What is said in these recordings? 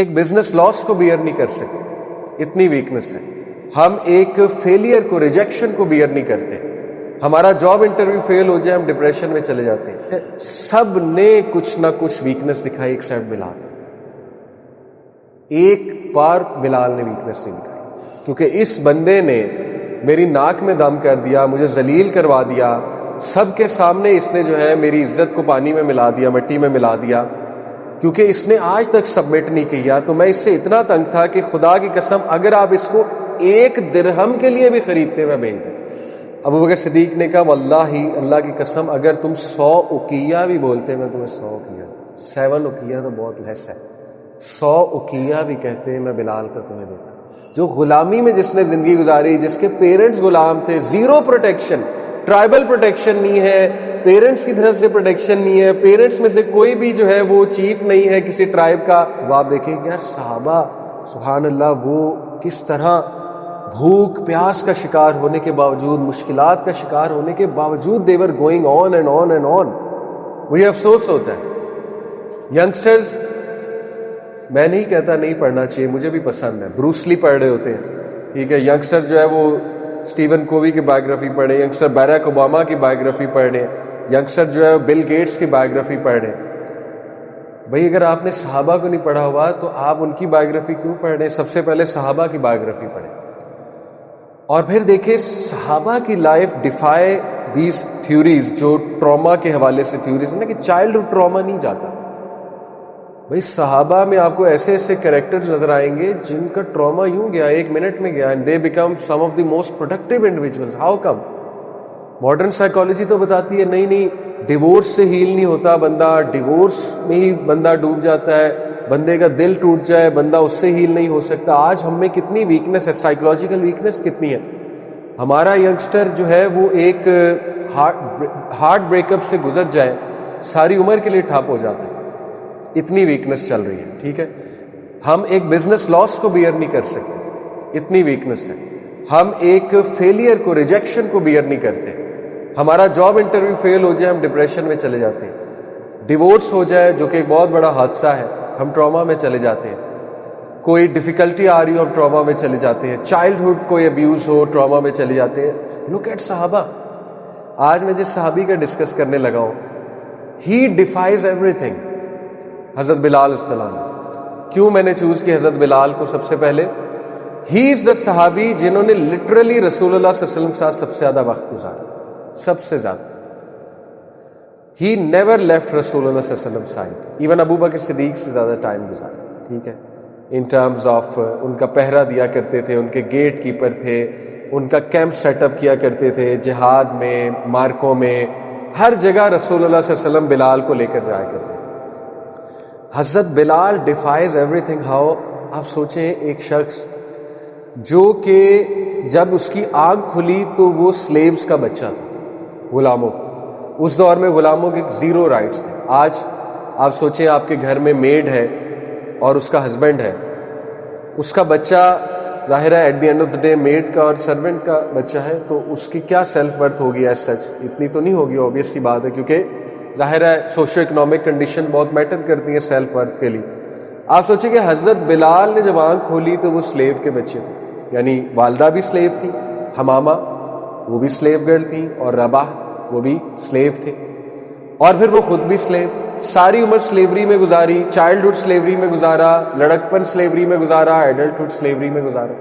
ایک بزنس لاس کو بیئر نہیں کر سکتے، اتنی ویکنس ہے. ہم ایک فیلئر کو، ریجیکشن کو بیئر نہیں کرتے. ہمارا جاب انٹرویو فیل ہو جائے ہم ڈپریشن میں چلے جاتے ہیں. سب نے کچھ نہ کچھ ویکنس دکھائی ایکسپٹ بلال. ایک بار بلال نے ویکنس نہیں دکھائی، کیونکہ اس بندے نے میری ناک میں دم کر دیا، مجھے ذلیل کروا دیا. سب کے سامنے اس نے جو ہے میری عزت کو پانی میں ملا دیا، مٹی میں ملا دیا، کیونکہ اس نے آج تک سبمٹ نہیں کیا. تو میں اس سے اتنا تنگ تھا کہ خدا کی قسم اگر آپ اس کو 1 درہم کے لیے بھی خریدتے میں بیچ دیں. ابو بکر صدیق نے کہا واللہ اللہ کی قسم اگر تم 100 اقیہ بھی بولتے میں تمہیں 100 اقیہ، 7 اقیہ تو بہت لیس ہے، 100 اقیہ بھی کہتے میں بلال کا تمہیں دیتا. جو غلامی میں جس نے زندگی گزاری، جس کے پیرنٹس غلام تھے، زیرو پروٹیکشن، ٹرائبل پروٹیکشن نہیں ہے، پیرنٹس کی طرف سے پروٹیکشن نہیں ہے، پیرنٹس میں سے کوئی بھی جو ہے وہ چیف نہیں ہے کسی ٹرائب کا. تو آپ دیکھیں کہ یار صحابہ سبحان اللہ وہ کس طرح بھوک پیاس کا شکار ہونے کے باوجود، مشکلات کا شکار ہونے کے باوجود they were going on and on and on. مجھے افسوس ہوتا ہے ینگسٹرز، میں نہیں کہتا نہیں پڑھنا چاہیے، مجھے بھی پسند ہے، بروسلی پڑھ رہے ہوتے ہیں، ٹھیک ہے. ینگسٹر جو ہے وہ اسٹیون کووی کی بایوگرافی پڑھے، ینگسٹر بیراک اوباما کی بایوگرافی پڑھے، ینگسٹر جو ہے بل گیٹس کی بایوگرافی پڑھے. بھئی اگر آپ نے صحابہ کو نہیں پڑھا ہوا تو آپ ان کی بایوگرافی کیوں پڑھ رہے ہیں؟ سب سے پہلے صحابہ کی بایوگرافی پڑھیں اور پھر دیکھیں صحابہ کی لائف ڈیفائی دیز تھیوریز جو ٹراما کے حوالے سے تھیوریز ہیں نا، کہ چائلڈہڈ ٹراما نہیں جاتا. بھئی صحابہ میں آپ کو ایسے ایسے کریکٹرز نظر آئیں گے جن کا ٹراما یوں گیا 1 منٹ میں گیا، and they become some of the most productive individuals. How come? Modern psychology تو بتاتی ہے نہیں ڈیورس سے ہیل نہیں ہوتا بندہ، ڈیورس میں ہی بندہ ڈوب جاتا ہے، بندے کا دل ٹوٹ جائے بندہ اس سے ہیل نہیں ہو سکتا. آج ہم میں کتنی ویکنس ہے، سائیکولوجیکل ویکنس کتنی ہے. ہمارا ینگسٹر جو ہے وہ ایک ہارٹ بریک اپ سے گزر جائے ساری عمر کے لیے ٹھپ ہو جاتا ہے، اتنی ویکنس چل رہی ہے. ٹھیک ہے، ہم ایک بزنس لاس کو بیئر نہیں کر سکتے، اتنی ویکنس ہے. ہم ایک فیلئر کو، ریجیکشن کو بیئر نہیں کرتے. ہمارا جاب انٹرویو فیل ہو جائے ہم ڈپریشن میں چلے جاتے ہیں. ڈیورس ہو جائے جو کہ ایک بہت بڑا حادثہ ہے ہم ٹراما میں چلے جاتے ہیں. کوئی ڈیفیکلٹی آ رہی ہو ہم ٹراما میں چلے جاتے ہیں. چائلڈہڈ کوئی ابیوز ہو ٹراما میں چلے جاتے ہیں. لک ایٹ صحابہ. آج میں جس صحابی کا ڈسکس کرنے لگا ہوں، ہی ڈیفائز ایوری تھنگ. حضرت بلال السلام. کیوں میں نے چوز کی حضرت بلال کو سب سے پہلے؟ ہی از دا صحابی جنہوں نے لٹرلی رسول اللہ صلی اللہ علیہ وسلم کے ساتھ سب سے زیادہ وقت گزارا، سب سے زیادہ. ہی نیور لیفٹ رسول اللہ صلی اللہ علیہ وسلم سائڈ. ایون ابو بکر صدیق سے زیادہ ٹائم گزارا. ٹھیک ہے، ان ٹرمز آف ان کا پہرا دیا کرتے تھے، ان کے گیٹ کیپر تھے، ان کا کیمپ سیٹ اپ کیا کرتے تھے، جہاد میں، مارکوں میں، ہر جگہ رسول اللہ صلی اللہ علیہ وسلم بلال کو لے کر جایا کرتے. حضرت بلال ڈیفائز ایوری تھنگ. ہاؤ؟ آپ سوچیں ایک شخص جو کہ جب اس کی آنکھ کھلی تو وہ سلیوز کا بچہ تھا، غلاموں کا. اس دور میں غلاموں کے 0 رائٹس تھے. آج آپ سوچیں آپ کے گھر میں میڈ ہے اور اس کا ہسبینڈ ہے، اس کا بچہ ظاہر ہے at the end of the day maid کا اور سرونٹ کا بچہ ہے، تو اس کی کیا سیلف ورتھ ہوگی؟ ایز سچ اتنی تو نہیں ہوگی، اوبیس سی بات ہے، کیونکہ ظاہر ہے سوشو اکنامک کنڈیشن بہت میٹر کرتی ہے سیلف ورتھ کے لیے. آپ سوچیں کہ حضرت بلال نے جب آنکھ کھولی تو وہ سلیو کے بچے تھے، یعنی والدہ بھی سلیو تھی، حمامہ وہ بھی سلیو گرل تھی، اور رباح وہ بھی سلیو تھے، اور پھر وہ خود بھی سلیو. ساری عمر سلیوری میں گزاری، چائلڈہڈ سلیوری میں گزارا، لڑکپن سلیوری میں گزارا، ایڈلٹہڈ سلیوری میں گزارا.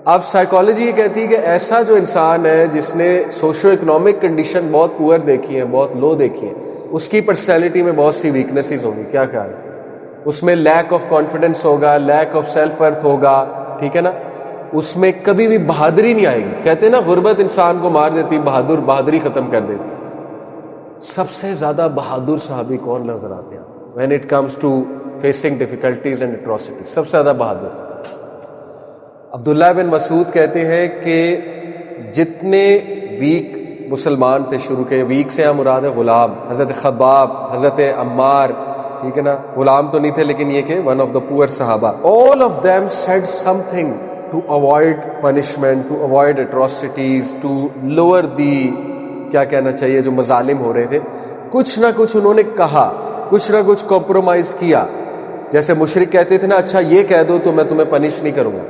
اب سائیکالوجی یہ کہتی ہے کہ ایسا جو انسان ہے جس نے سوشو اکنامک کنڈیشن بہت پور دیکھی ہے، بہت لو دیکھی ہے، اس کی پرسنالٹی میں بہت سی ویکنیسز ہوں گی. کیا خیال ہے؟ اس میں لیک آف کانفیڈنس ہوگا، لیک آف سیلف ورتھ ہوگا. ٹھیک ہے نا، اس میں کبھی بھی بہادری نہیں آئے گی. کہتے ہیں نا غربت انسان کو مار دیتی، بہادری ختم کر دیتی. سب سے زیادہ بہادر صحابی کون نظر آتے ہیں when it comes to facing difficulties and atrocities؟ سب سے زیادہ بہادر عبداللہ بن مسعود کہتے ہیں کہ جتنے ویک مسلمان تھے شروع کے، ویک سے ہم مراد ہے غلام، حضرت خباب، حضرت عمار، ٹھیک ہے نا، غلام تو نہیں تھے لیکن یہ کہ ون آف دا پور صحابہ، all of them said something to avoid punishment, to avoid atrocities, to lower the کیا کہنا چاہیے جو مظالم ہو رہے تھے. کچھ نہ کچھ انہوں نے کہا، کچھ نہ کچھ کمپرومائز کیا جیسے مشرک کہتے تھے نا اچھا یہ کہہ دو تو میں تمہیں پنش نہیں کروں گا،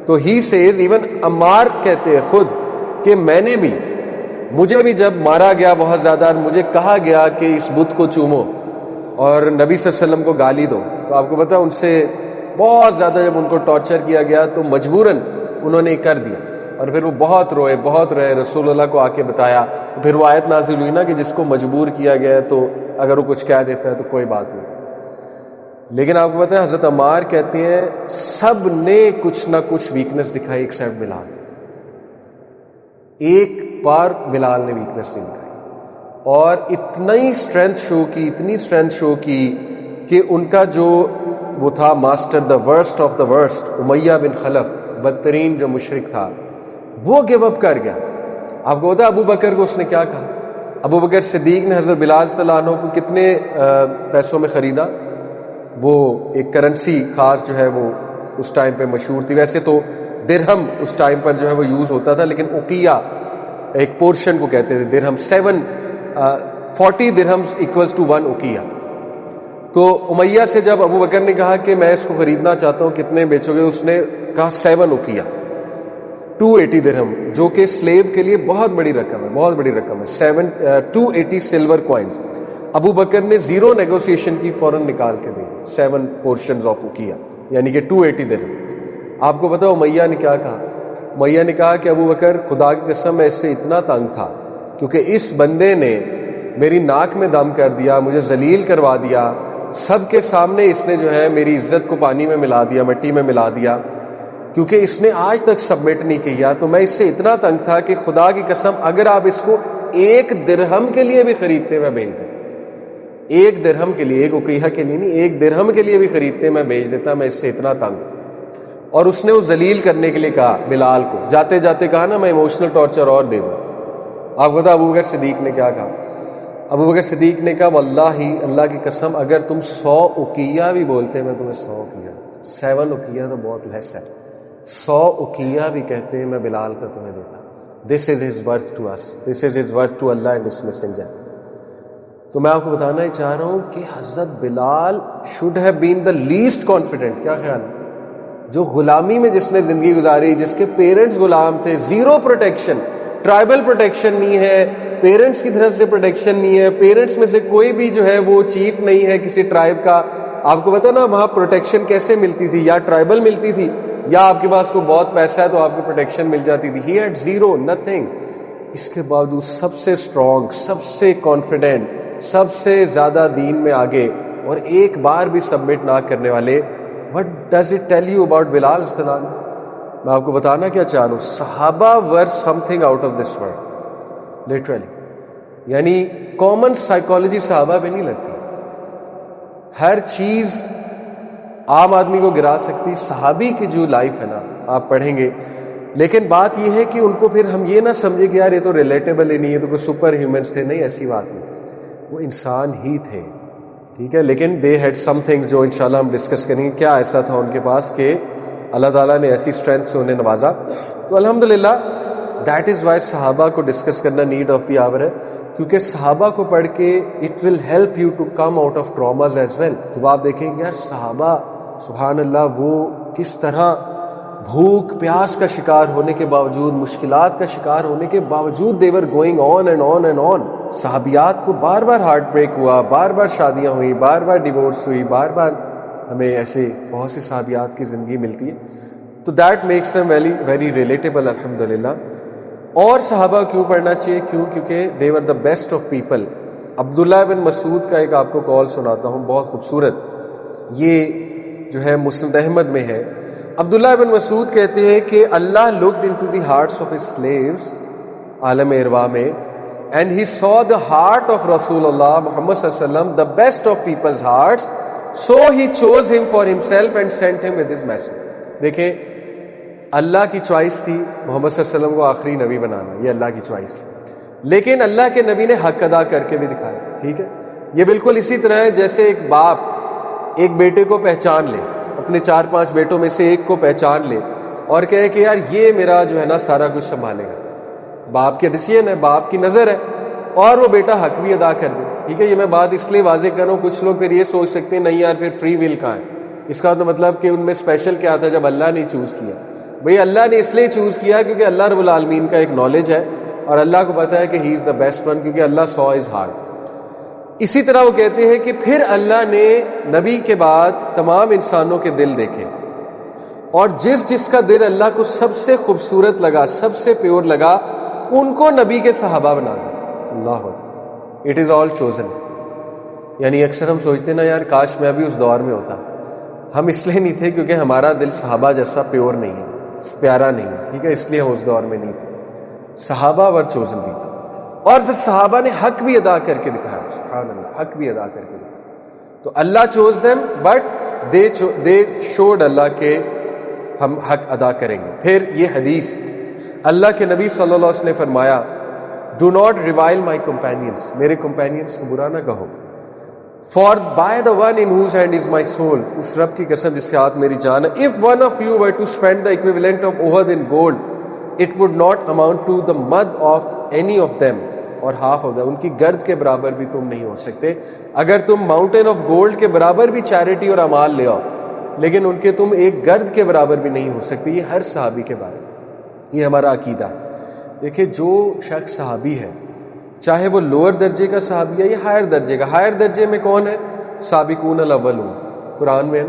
تو ہی سیز ایون عمار کہتے ہیں خود کہ میں نے بھی، مجھے بھی جب مارا گیا بہت زیادہ، مجھے کہا گیا کہ اس بت کو چومو اور نبی صلی اللہ علیہ وسلم کو گالی دو، تو آپ کو پتا ان سے بہت زیادہ جب ان کو ٹارچر کیا گیا تو مجبوراً انہوں نے کر دیا، اور پھر وہ بہت روئے، رسول اللہ کو آ کے بتایا، تو پھر وہ آیت نازل ہوئی نا کہ جس کو مجبور کیا گیا ہے تو اگر وہ کچھ کہہ دیتا ہے تو کوئی بات نہیں۔ لیکن آپ کو پتا ہے حضرت عمار کہتے ہیں سب نے کچھ نہ کچھ ویکنس دکھائی ایکسپٹ بلال، ایک بار بلال نے ویکنس نہیں دکھائی، اور اتنی اسٹرینتھ شو کی کہ ان کا جو وہ تھا master, the worst of the worst, Umayyah bin Khalaf, بدترین جو مشرک تھا، وہ گیو اپ کر گیا۔ آپ کو پتا ہے ابو بکر کو اس نے کیا کہا؟ ابو بکر صدیق نے حضرت بلال رضی اللہ عنہ کو کتنے پیسوں میں خریدا؟ وہ ایک کرنسی خاص جو ہے وہ اس ٹائم پہ مشہور تھی، ویسے تو درہم اس ٹائم پر جو ہے وہ یوز ہوتا تھا، لیکن اوقیہ ایک پورشن کو کہتے تھے درہم، 40 درہمز ایکولز ٹو 1 اوقیہ۔ تو امیہ سے جب ابو بکر نے کہا کہ میں اس کو خریدنا چاہتا ہوں کتنے بیچو گے، اس نے کہا 7 اوقیہ، 280 درہم، جو کہ سلیو کے لیے بہت بڑی رقم ہے، 280 سلور کوائنز۔ ابو بکر نے زیرو نیگوسیشن کی، فوراً نکال کے دے دی 7 پورشنز آف اوقیہ، یعنی کہ 280 درہم۔ آپ کو پتا امیہ نے کیا کہا؟ امیہ نے کہا کہ ابو بکر خدا کی قسم میں اس سے اتنا تنگ تھا کیونکہ اس بندے نے میری ناک میں دم کر دیا، مجھے ذلیل کروا دیا، سب کے سامنے اس نے جو ہے میری عزت کو پانی میں ملا دیا، مٹی میں ملا دیا، کیونکہ اس نے آج تک سبمٹ نہیں کیا، تو میں اس سے اتنا تنگ تھا کہ خدا کی قسم اگر آپ اس کو 1 درہم کے لیے بھی خریدتے میں بیچ دیتا، 1 درہم کے لیے، 1 اوقیہ کے لیے نہیں، 1 درہم کے لیے بھی خریدتے میں بیچ دیتا، میں اس سے اتنا تنگ۔ اور اس نے وہ ذلیل کرنے کے لیے کہا بلال کو، جاتے جاتے کہا نا میں ایموشنل ٹارچر اور دے دوں۔ آپ کو پتا ابو بکر صدیق نے کیا کہا؟ ابو بکر صدیق نے کہا واللہ اللہ کی قسم اگر تم 100 اوقیہ بھی بولتے میں تمہیں 100 اوقیہ، 7 اوقیہ تو بہت لیس ہے، 100 اوقیہ بھی کہتے ہیں میں بلال کا تمہیں دیتا۔ This is his worth to us, this is his worth to Allah and his messenger. تو میں آپ کو بتانا ہی چاہ رہا ہوں کہ حضرت Bilal should have been the least confident, کیا خیال ہے؟ جو غلامی میں جس نے زندگی گزاری، جس کے پیرنٹس غلام تھے، زیرو پروٹیکشن، ٹرائبل پروٹیکشن نہیں ہے، پیرنٹس کی طرف سے پروٹیکشن نہیں ہے، پیرنٹس میں سے کوئی بھی جو ہے وہ چیف نہیں ہے کسی ٹرائب کا۔ آپ کو پتا نا وہاں پروٹیکشن کیسے ملتی تھی؟ یا ٹرائبل ملتی تھی، یا آپ کے پاس کوئی بہت پیسہ ہے تو آپ کو پروٹیکشن مل جاتی تھی۔ He had zero, nothing. اس کے باوجود سب سے اسٹرانگ، سب سے کانفیڈنٹ، سب سے زیادہ دین میں آگے، اور ایک بار بھی سبمٹ نہ کرنے والے۔ What does it tell you about بلال رضی اللہ عنہ؟ میں آپ کو بتانا کیا چاہ رہا ہوں، صحابہ were something out of this world literally، یعنی کامن سائیکالوجی صحابہ پہ نہیں لگتی، ہر چیز عام آدمی کو گرا سکتی۔ صحابی کی جو لائف ہے نا آپ پڑھیں گے، لیکن بات یہ ہے کہ ان کو پھر ہم یہ نہ سمجھے کہ یار یہ تو ریلیٹیبل ہی نہیں ہے، تو کوئی سپر ہیومنس تھے، نہیں، ایسی بات نہیں، وہ انسان ہی تھے، ٹھیک ہے، لیکن دے ہیڈ سم تھنگز جو انشاءاللہ ہم ڈسکس کریں گے، کیا ایسا تھا ان کے پاس کہ اللہ تعالیٰ نے ایسی اسٹرینتھ سے انہیں نوازا۔ تو الحمدللہ دیٹ از وائی صحابہ کو ڈسکس کرنا نیڈ آف دی آور ہے، کیونکہ صحابہ کو پڑھ کے it will help you to come out of traumas as well. جب آپ دیکھیں گے یار صحابہ سبحان اللہ وہ کس طرح بھوک پیاس کا شکار ہونے کے باوجود، مشکلات کا شکار ہونے کے باوجود they were going on and on and on۔ صحابیات کو بار بار ہارٹ بریک ہوا، بار بار شادیاں ہوئی، بار بار ڈیورس ہوئی، بار بار ہمیں ایسے بہت سی صحابیات کی زندگی ملتی ہے، تو that makes them very very relatable الحمدللہ۔ اور صحابہ کیوں پڑھنا چاہیے؟ کیونکہ they were the best of people۔ عبداللہ بن مسعود کا ایک آپ کو قول سناتا ہوں، بہت خوبصورت، یہ جو ہے مسند احمد میں ہے۔ عبداللہ بن مسعود کہتے ہیں کہ اللہ looked into the hearts of his slaves عالم ارواح میں and he saw the heart of رسول اللہ محمد صلی اللہ علیہ وسلم the best of people's hearts so he chose him for himself and sent him with his message۔ دیکھیں اللہ کی چوائس تھی محمد صلی اللہ علیہ وسلم کو آخری نبی بنانا، یہ اللہ کی چوائس تھی، لیکن اللہ کے نبی نے حق ادا کر کے بھی دکھایا، ٹھیک ہے۔ یہ بالکل اسی طرح ہے جیسے ایک باپ ایک بیٹے کو پہچان لے، اپنے 4-5 بیٹوں میں سے ایک کو پہچان لے اور کہے کہ یار یہ میرا جو ہے نا سارا کچھ سنبھالے گا، باپ کے ڈیسیژن ہے، باپ کی نظر ہے، اور وہ بیٹا حق بھی ادا کر دے، ٹھیک ہے۔ یہ میں بات اس لیے واضح کر رہا ہوں، کچھ لوگ پھر یہ سوچ سکتے ہیں نہیں یار پھر فری ول کہاں ہے، اس کا تو مطلب کہ ان میں اسپیشل کیا تھا جب اللہ نے چوز کیا؟ بھئی اللہ نے اس لیے چوز کیا کیونکہ اللہ رب العالمین کا ایک نالج ہے اور اللہ کو پتا ہے کہ ہی از دا بیسٹ ون، کیونکہ اللہ سو از ہارڈ۔ اسی طرح وہ کہتے ہیں کہ پھر اللہ نے نبی کے بعد تمام انسانوں کے دل دیکھے، اور جس جس کا دل اللہ کو سب سے خوبصورت لگا، سب سے پیور لگا، ان کو نبی کے صحابہ بنا دیا۔ اللہ اکبر، اٹ از آل چوزن۔ یعنی اکثر ہم سوچتے نا یار کاش میں بھی اس دور میں ہوتا۔ ہم اس لیے نہیں تھے کیونکہ ہمارا دل صحابہ جیسا پیور نہیں ہے، پیارا نہیں ہے، ٹھیک ہے، اس لیے ہم اس دور میں نہیں تھے۔ صحابہ ور چوزن بھی تھے، اور پھر صحابہ نے حق بھی ادا کر کے دکھایا، سبحان اللہ، حق بھی ادا کر کے دکھایا۔ تو Allah choose them but they should Allah کے ہم حق ادا کریں گے۔ پھر یہ حدیث اللہ کے نبی صلی اللہ علیہ وسلم نے فرمایا، do not revile my companions, میرے کمپینینس کو برا نہ کہو، for by the one in whose hand is my soul, اس رب کی قسم جس کے ہاتھ میری جان ہے، if one of you were to spend the equivalent of Uhud in gold it would not amount to the mudd of any of them اور ہاف آف دیم، ان کی گرد کے برابر بھی تم نہیں ہو سکتے۔ اگر تم ماؤنٹین آف گولڈ کے برابر بھی چیریٹی اور اعمال لے آؤ لیکن ان کے تم ایک گرد کے برابر بھی نہیں ہو سکتے۔ یہ ہر صحابی کے بارے میں، یہ ہمارا عقیدہ ہے۔ دیکھیں جو شخص صحابی ہے، چاہے وہ لوور درجے کا صحابی ہے یا ہائر درجے کا، ہائر درجے میں کون ہے؟ سابقون الاولون، قرآن میں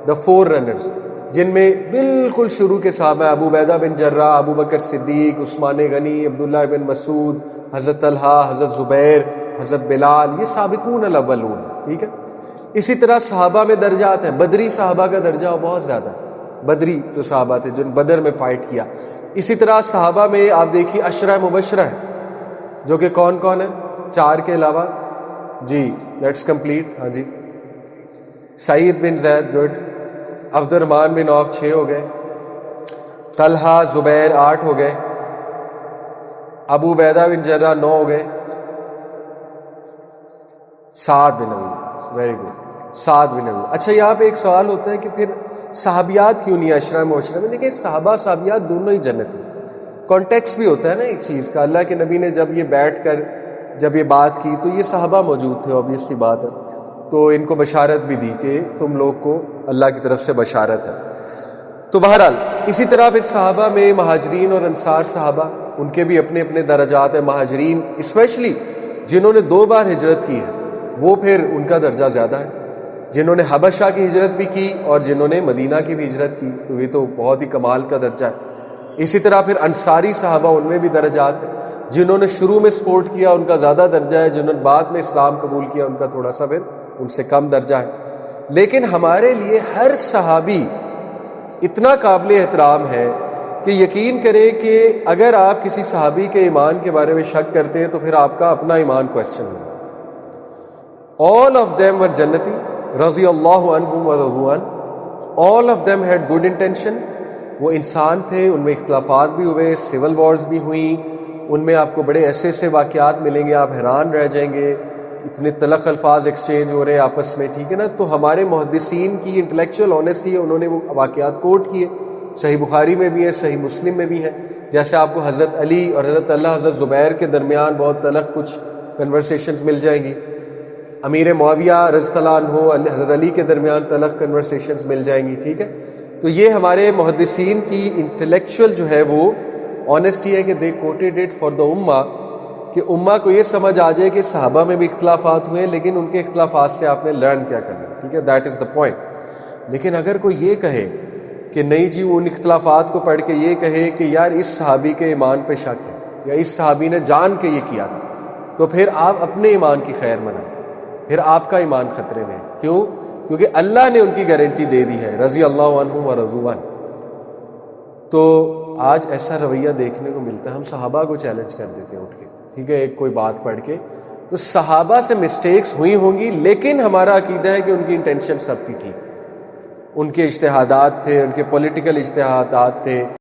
دا فور رنرز، جن میں بالکل شروع کے صحابہ ابو عبیدہ بن جراح، ابو بکر صدیق، عثمان غنی، عبداللہ بن مسعود، حضرت طلحہ، حضرت زبیر، حضرت بلال، یہ سابقون الاولون، ٹھیک ہے۔ اسی طرح صحابہ میں درجات ہیں، بدری صحابہ کا درجہ بہت زیادہ ہے، بدری تو صحابہ تھے جن بدر میں فائٹ کیا۔ اسی طرح صحابہ میں آپ دیکھیے عشرہ مبشرہ ہے، جو کہ کون کون ہے؟ 4 کے علاوہ، جی لیٹس کمپلیٹ، ہاں جی، سعید بن زید، گڈ، عبد الرحمن بن عوف 6 ہو گئے، طلحہ زبیر 8 ہو گئے، ابو عبیدہ بن جراح 9 ہو گئے، سعد بن ابی، ویری گڈ، سعد بن ابی۔ اچھا یہاں پہ ایک سوال ہوتا ہے کہ پھر صحابیات کیوں نہیں عشرہ مبشرہ میں؟ دیکھیں صحابہ صحابیات دونوں ہی جنت میں، کانٹیکس بھی ہوتا ہے نا ایک چیز کا۔ اللہ کے نبی نے جب یہ بیٹھ کر جب یہ بات کی تو یہ صحابہ موجود تھے، obvious سی بات ہے، تو ان کو بشارت بھی دی کہ تم لوگ کو اللہ کی طرف سے بشارت ہے۔ تو بہرحال اسی طرح پھر صحابہ میں مہاجرین اور انصار صحابہ، ان کے بھی اپنے اپنے درجات ہیں۔ مہاجرین اسپیشلی جنہوں نے 2 بار ہجرت کی ہے، وہ پھر ان کا درجہ زیادہ ہے، جنہوں نے حبشہ کی ہجرت بھی کی اور جنہوں نے مدینہ کی بھی ہجرت کی، تو یہ تو بہت ہی کمال کا درجہ ہے۔ اسی طرح پھر انصاری صحابہ، ان میں بھی درجات ہیں، جنہوں نے شروع میں سپورٹ کیا ان کا زیادہ درجہ ہے، جنہوں نے بعد میں اسلام قبول کیا ان کا تھوڑا سا پھر ان سے کم درجہ ہے۔ لیکن ہمارے لیے ہر صحابی اتنا قابل احترام ہے کہ یقین کریں کہ اگر آپ کسی صحابی کے ایمان کے بارے میں شک کرتے ہیں تو پھر آپ کا اپنا ایمان کوسچن ہوگا۔ all of them were جنتی رضی اللہ عنہم ورضوا عنہ، all of them had good intentions، وہ انسان تھے، ان میں اختلافات بھی ہوئے، سول وارز بھی ہوئیں، ان میں آپ کو بڑے ایسے واقعات ملیں گے، آپ حیران رہ جائیں گے، اتنے تلخ الفاظ ایکسچینج ہو رہے ہیں آپس میں، ٹھیک ہے نا۔ تو ہمارے محدثین کی انٹلیکچوئل آنیسٹی ہے، انہوں نے وہ واقعات کوٹ کیے، صحیح بخاری میں بھی ہے، صحیح مسلم میں بھی ہے۔ جیسے آپ کو حضرت علی اور حضرت اللہ حضرت زبیر کے درمیان بہت تلخ کچھ کنورسیشنز مل جائیں گی، امیر معاویہ رضی اللہ عنہ حضرت علی کے درمیان تلخ کنورسیشنز مل جائیں گی، ٹھیک ہے۔ تو یہ ہمارے محدثین کی انٹلیکچوئل جو ہے وہ آنیسٹی ہے کہ دے کوٹیڈ اٹ فار دا امہ، کہ امہ کو یہ سمجھ آ جائے کہ صحابہ میں بھی اختلافات ہوئے لیکن ان کے اختلافات سے آپ نے لرن کیا کرنا، ٹھیک ہے، دیٹ از دا پوائنٹ۔ لیکن اگر کوئی یہ کہے کہ نہیں جی، وہ ان اختلافات کو پڑھ کے یہ کہے کہ یار اس صحابی کے ایمان پہ شک ہے یا اس صحابی نے جان کے یہ کیا تھا، تو پھر آپ اپنے ایمان کی خیر منائیں، پھر آپ کا ایمان خطرے میں ہے۔ کیوں؟ کیونکہ اللہ نے ان کی گارنٹی دے دی ہے، رضی اللہ عنہم ورضوا عنہ۔ تو آج ایسا رویہ دیکھنے کو ملتا ہے، ہم صحابہ کو چیلنج کر دیتے ہیں اٹھ کے، ٹھیک ہے، ایک کوئی بات پڑھ کے۔ تو صحابہ سے مسٹیکس ہوئی ہوں گی لیکن ہمارا عقیدہ ہے کہ ان کی انٹینشن سب کی ٹھیک، ان کے اجتہادات تھے، ان کے پولیٹیکل اجتہادات تھے،